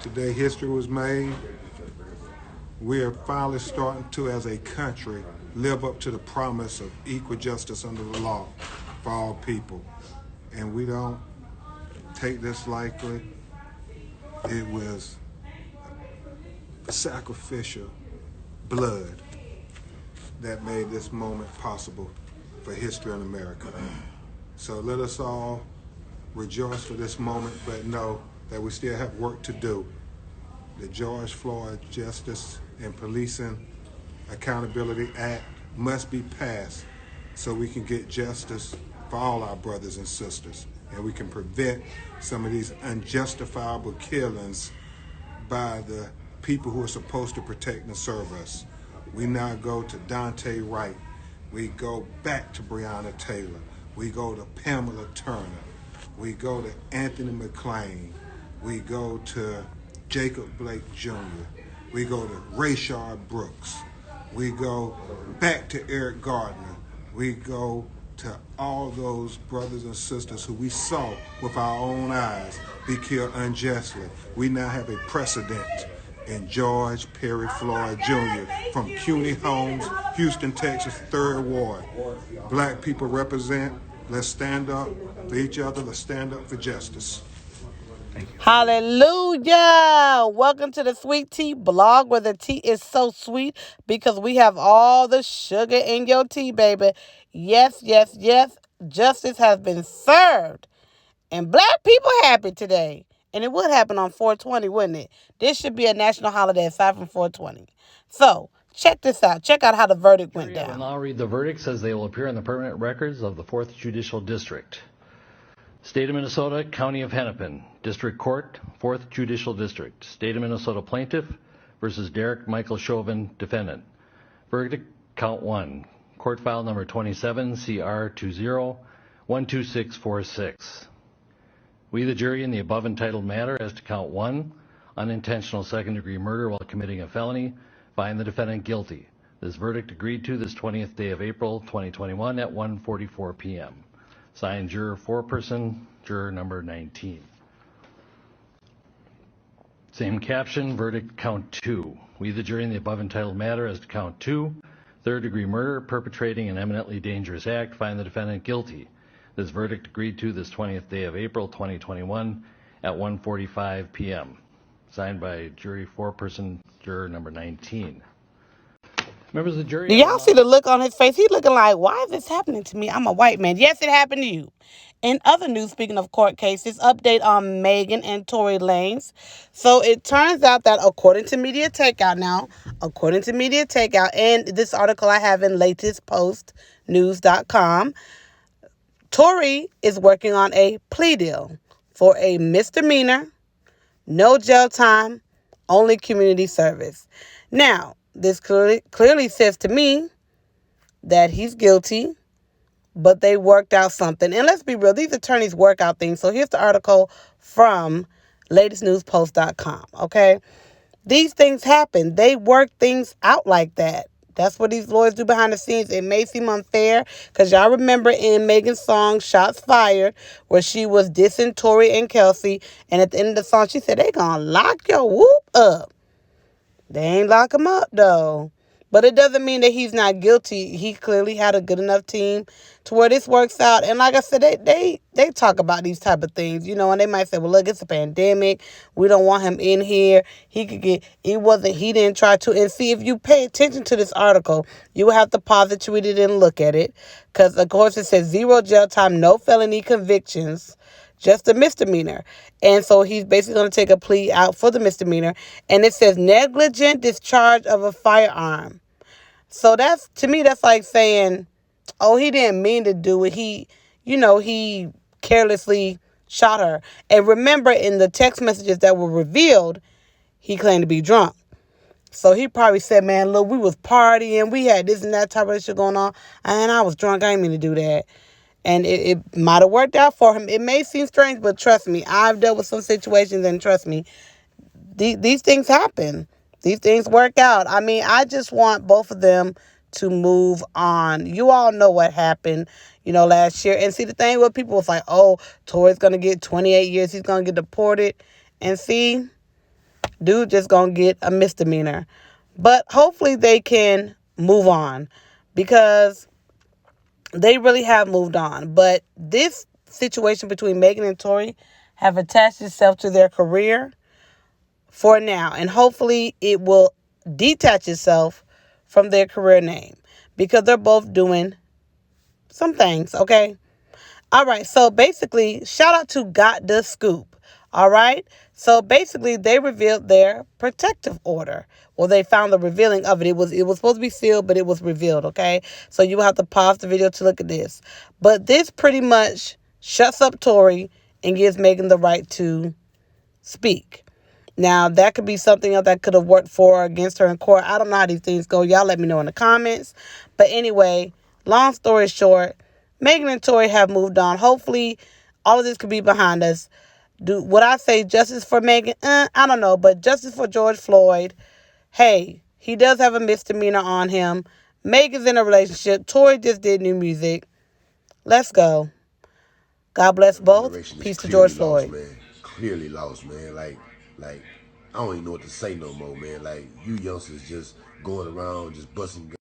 Today history was made. We are finally starting to, as a country, live up to the promise of equal justice under the law for all people. And we don't take this lightly. It was sacrificial blood that made this moment possible for history in America. So let us all rejoice for this moment, but know that we still have work to do. The George Floyd Justice and Policing Accountability Act must be passed so we can get justice for all our brothers and sisters, and we can prevent some of these unjustifiable killings by the people who are supposed to protect and serve us. We now go to Dante Wright. We go back to Breonna Taylor. We go to Pamela Turner. We go to Anthony McClain. We go to Jacob Blake Jr. We go to Rayshard Brooks. We go back to Eric Gardner. We go to all those brothers and sisters who we saw with our own eyes be killed unjustly. We now have a precedent in George Perry Floyd Jr. from CUNY Homes, Houston, Texas, 3rd Ward. Black people represent. Let's stand up for each other. Let's stand up for justice. Hallelujah. Welcome to the Sweet Tea blog, where the tea is so sweet because we have all the sugar in your tea, baby. Yes, yes, yes. Justice has been served. And black people happy today. And it would happen on 420, wouldn't it? This should be a national holiday aside from 420. So, check this out. Check out how the verdict went down. I will now read the verdicts as they will appear in the permanent records of the 4th Judicial District. State of Minnesota, County of Hennepin, District Court, 4th Judicial District. State of Minnesota Plaintiff versus Derek Michael Chauvin, Defendant. Verdict, Count 1. Court File Number 27, CR 20-12646. We, the jury, in the above entitled matter as to Count 1, unintentional second-degree murder while committing a felony, find the defendant guilty. This verdict agreed to this 20th day of April, 2021 at 1:44 p.m. Signed, Juror Foreperson, Juror Number 19. Same caption, verdict Count 2. We, the jury, in the above entitled matter as to Count 2, third-degree murder, perpetrating an eminently dangerous act, find the defendant guilty. This verdict agreed to this 20th day of April, 2021 at 1:45 p.m. Signed by Jury Foreperson, Juror Number 19. Members of the jury. Do y'all see the look on his face? He's looking like, why is this happening to me? I'm a white man. Yes, it happened to you. In other news, speaking of court cases, update on Megan and Tory Lanez. So it turns out that according to Media Takeout, and this article I have in latestpostnews.com, Tory is working on a plea deal for a misdemeanor, no jail time, only community service. Now, this clearly says to me that he's guilty, but they worked out something. And let's be real, these attorneys work out things. So here's the article from latestnewspost.com, okay? These things happen. They work things out like that. That's what these lawyers do behind the scenes. It may seem unfair because y'all remember in Megan's song, Shots Fired, where she was dissing Tory and Kelsey. And at the end of the song, she said, they gonna lock your whoop up. They ain't lock him up, though. But it doesn't mean that he's not guilty. He clearly had a good enough team to where this works out. And like I said, they talk about these type of things, you know, and they might say, well, look, it's a pandemic. We don't want him in here. He didn't try to. And see, if you pay attention to this article, you will have to pause it, read it, and look at it. Because, of course, it says 0 jail time, no felony convictions, just a misdemeanor. And so he's basically going to take a plea out for the misdemeanor. And it says negligent discharge of a firearm. So that's, to me, that's like saying, oh, he didn't mean to do it. He carelessly shot her. And remember, in the text messages that were revealed, he claimed to be drunk. So he probably said, man, look, we was partying. We had this and that type of shit going on. And I was drunk. I didn't mean to do that. And it might have worked out for him. It may seem strange, but trust me, I've dealt with some situations, and trust me, these things happen. These things work out. I mean, I just want both of them to move on. You all know what happened, last year. And see, the thing with people was like, oh, Tory's going to get 28 years. He's going to get deported. And see, Dude just gonna get a misdemeanor. But hopefully they can move on, because they really have moved on. But this situation between Megan and Tory have attached itself to their career for now. And hopefully it will detach itself from their career name, because they're both doing some things, okay? All right, so basically, shout out to Got the Scoop. All right, so basically, they revealed their protective order. Well, they found the revealing of it. It was supposed to be sealed, but it was revealed. Okay, so you will have to pause the video to look at this. But this pretty much shuts up Tory and gives Megan the right to speak. Now, that could be something else that could have worked for or against her in court. I don't know how these things go. Y'all let me know in the comments. But anyway, long story short, Megan and Tory have moved on. Hopefully, all of this could be behind us. Would I say justice for Megan? I don't know. But justice for George Floyd. Hey, he does have a misdemeanor on him. Megan's in a relationship. Tory just did new music. Let's go. God bless both. Peace to George Floyd. Man. Clearly lost, man. Like, I don't even know what to say no more, man. Like, you youngsters just going around just busting